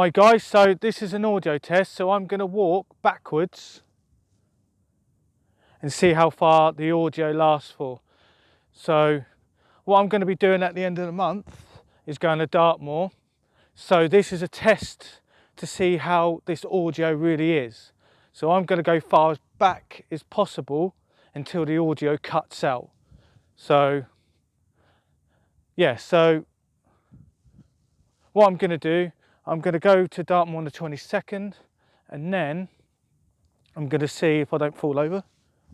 Hi guys, so this is an audio test, so I'm going to walk backwards and see how far the audio lasts for. So what I'm going to be doing at the end of the month is going to Dartmoor. So this is a test to see how this audio really is. So I'm going to go far as back as possible until the audio cuts out. So yeah, so what I'm going to do, I'm going to go to Dartmoor on the 22nd, and then I'm going to see if I don't fall over.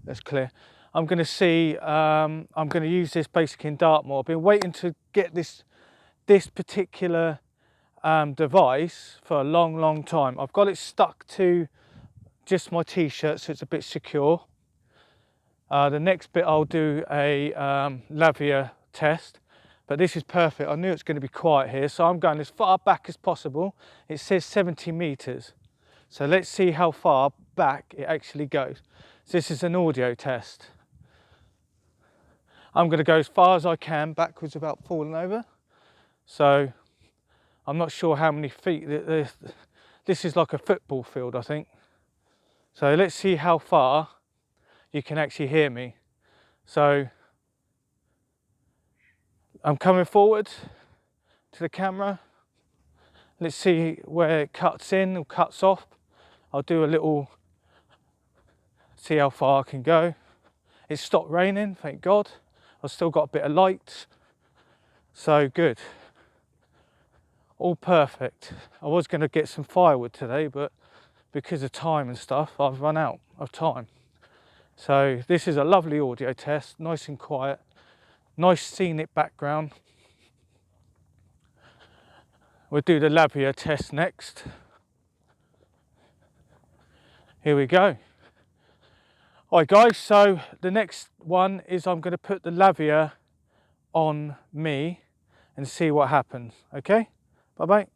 That's clear. I'm going to see, I'm going to use this basically in Dartmoor. I've been waiting to get this particular device for a long time. I've got it stuck to just my t-shirt, so it's a bit secure. The next bit I'll do a lavalier test, but this is perfect. I knew it's going to be quiet here, so I'm going as far back as possible. It says 70 meters. So let's see how far back it actually goes. So this is an audio test. I'm going to go as far as I can backwards without falling over. So I'm not sure how many feet. This is like a football field, I think. So let's see how far you can actually hear me. So I'm coming forward to the camera. Let's see where it cuts in or cuts off. I'll do a little, see how far I can go. It stopped raining, thank God. I've still got a bit of light. So good. All perfect. I was going to get some firewood today, but because of time and stuff, I've run out of time. So this is a lovely audio test, nice and quiet, nice scenic background. We'll do the lavalier test next. Here we go. Alright guys, so the next one is I'm going to put the lavalier on me and see what happens. Okay, bye bye.